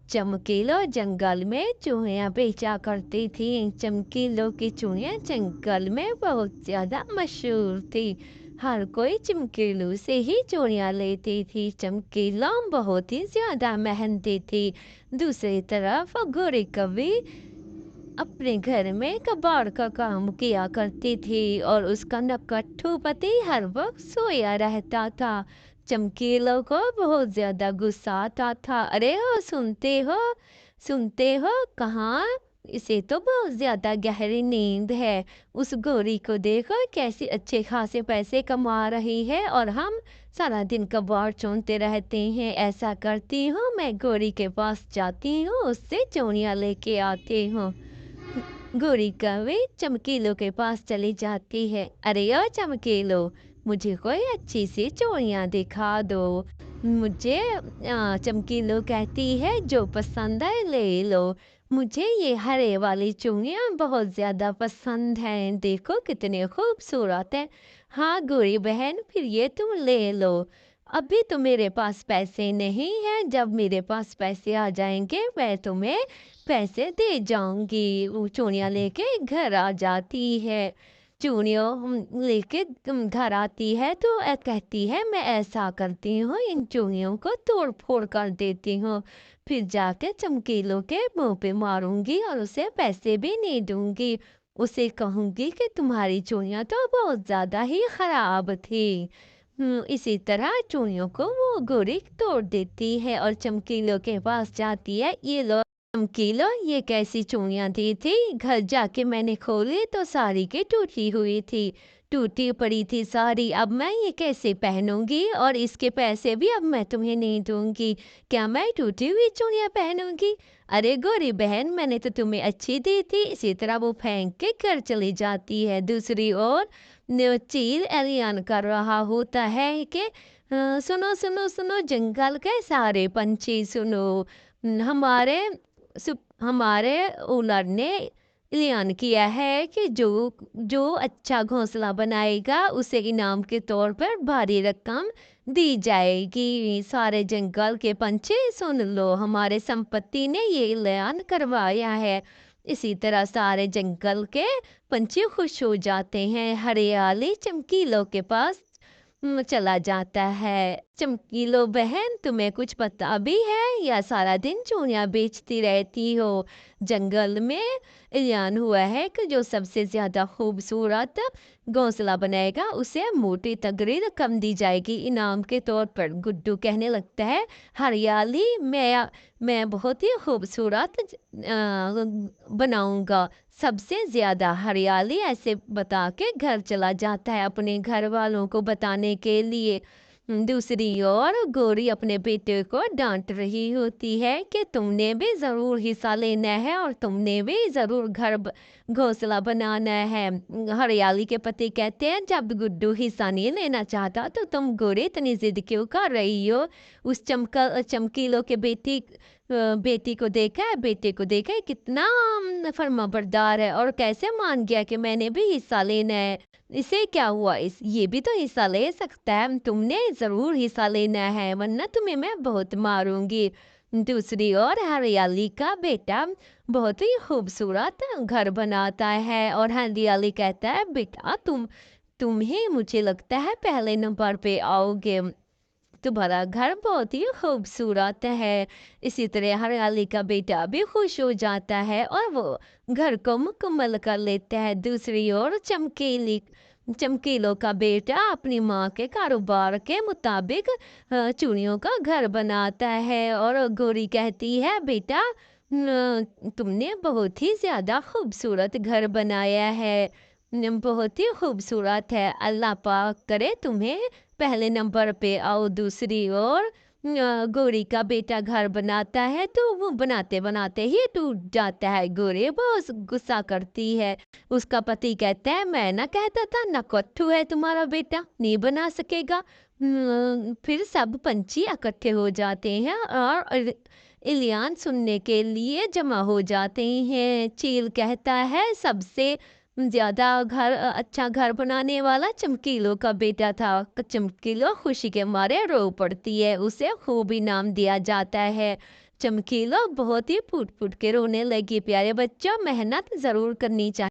चमकीलो जंगल में चूहियां बेचा करती थी। चमकीलो की चूहियां जंगल में बहुत ज्यादा मशहूर थी। हर कोई चमकीलो से ही चूड़ियां लेती थी। चमकीलो बहुत ही ज्यादा मेहनती थी। दूसरी तरफ गोरी कवि अपने घर में कबाड़ का काम किया करती थी और उसका नकट्ठू पति हर वक्त सोया रहता था। चमकीलों को बहुत ज्यादा गुस्सा आता था। अरे हो, सुनते हो कहाँ? इसे तो बहुत ज्यादा गहरी नींद है। उस गोरी को देखो कैसे अच्छे खासे पैसे कमा रही है और हम सारा दिन कबाड़ चुनते रहते हैं। ऐसा करती हूँ, मैं गोरी के पास जाती हूँ, उससे चूड़ियाँ लेके आती हूँ। गोरी कौवे चमकीलो के पास चली जाती है। अरे ओ चमकीलो, मुझे कोई अच्छी सी चूड़ियाँ दिखा दो। मुझे चमकीलो कहती है जो पसंद है ले लो। मुझे ये हरे वाली चूड़ियाँ बहुत ज्यादा पसंद हैं। देखो कितने खूबसूरत है। हाँ गोरी बहन, फिर ये तुम ले लो। अभी तो मेरे पास पैसे नहीं है, जब मेरे पास पैसे आ जाएंगे मैं तुम्हें पैसे दे जाऊंगी। वो चूड़ियाँ लेके घर आ जाती है। चूड़ियों लेके घर आती है तो कहती है मैं ऐसा करती हूँ, इन चूड़ियों को तोड़ फोड़ कर देती हूँ, फिर जाके चमकीलों के मुंह पे मारूंगी और उसे पैसे भी नहीं दूंगी। उसे कहूंगी कि तुम्हारी चूड़ियाँ तो बहुत ज्यादा ही खराब थी। इसी तरह चूड़ियों को वो गोरी तोड़ देती है और चमकीलों के पास जाती है। ये लो चमकीलो, ये कैसी चूड़ियां दी थी? घर जाके मैंने खोली तो साड़ी की टूटी हुई थी, टूटी पड़ी थी साड़ी। अब मैं ये कैसे पहनूंगी और इसके पैसे भी अब मैं तुम्हें नहीं दूंगी। क्या मैं टूटी हुई चूड़ियां पहनूंगी? अरे गोरी बहन, मैंने तो तुम्हें अच्छी दी थी। इसी तरह वो फेंक के घर चली जाती है। दूसरी ओर चील ऐलान कर रहा होता है कि सुनो सुनो सुनो जंगल के सारे पंछी सुनो। हमारे हमारे ओनर ने ऐलान किया है कि जो जो अच्छा घोंसला बनाएगा उसे इनाम के तौर पर भारी रकम दी जाएगी। सारे जंगल के पंछी सुन लो, हमारे संपत्ति ने ये ऐलान करवाया है। इसी तरह सारे जंगल के पंछी खुश हो जाते हैं। हरियाली चमकीलों के पास चला जाता है। चमकीलो बहन, तुम्हें कुछ पता भी है या सारा दिन चूड़ियां बेचती रहती हो? जंगल में ऐलान हुआ है कि जो सबसे ज्यादा खूबसूरत घोंसला बनाएगा उसे मोटी तगड़ी रकम दी जाएगी इनाम के तौर पर। गुड्डू कहने लगता है, हरियाली मैं बहुत ही खूबसूरत बनाऊंगा, सबसे ज्यादा हरियाली। ऐसे बता के घर चला जाता है अपने घर वालों को बताने के लिए। दूसरी ओर गोरी अपने बेटे को डांट रही होती है कि तुमने भी जरूर हिस्सा लेना है और तुमने भी जरूर घोंसला बनाना है। हरियाली के पति कहते हैं, जब गुड्डू हिस्सा नहीं लेना चाहता तो तुम गोरी इतनी जिद क्यों कर रही हो? उस चमकीलों के बेटे को देखा है कितना फर्माबरदार है और कैसे मान गया कि मैंने भी हिस्सा लेना है। इसे क्या हुआ, इस ये भी तो हिस्सा ले सकता है। तुमने जरूर हिस्सा लेना है वरना तुम्हें मैं बहुत मारूंगी। दूसरी ओर हरियाली का बेटा बहुत ही खूबसूरत घर बनाता है और हरियाली कहता है, बेटा तुम ही मुझे लगता है पहले नंबर पे आओगे, तुम्हारा घर बहुत ही खूबसूरत है। इसी तरह हरियाली का बेटा भी खुश हो जाता है और वो घर को मुकम्मल कर लेता है। दूसरी ओर चमकीलों का बेटा अपनी माँ के कारोबार के मुताबिक चूड़ियों का घर बनाता है और गोरी कहती है, बेटा तुमने बहुत ही ज्यादा खूबसूरत घर बनाया है, बहुत ही खूबसूरत है। अल्लाह पाक करे तुम्हें पहले नंबर पे आओ। दूसरी ओर गौरी का बेटा घर बनाता है तो वो बनाते बनाते ही टूट जाता है। गौरी बहुत गुस्सा करती है। उसका पति कहता है, मैं ना कहता था नकट्ठू है तुम्हारा बेटा, नहीं बना सकेगा। फिर सब पंछी इकट्ठे हो जाते हैं और इलियान सुनने के लिए जमा हो जाते हैं। चील कहता है, सबसे ज्यादा अच्छा घर बनाने वाला चमकीलो का बेटा था। चमकीलो खुशी के मारे रो पड़ती है, उसे खूब इनाम दिया जाता है। चमकीला, बहुत ही फूट-फूट के रोने लगी। प्यारे बच्चों, मेहनत ज़रूर करनी चाहिए।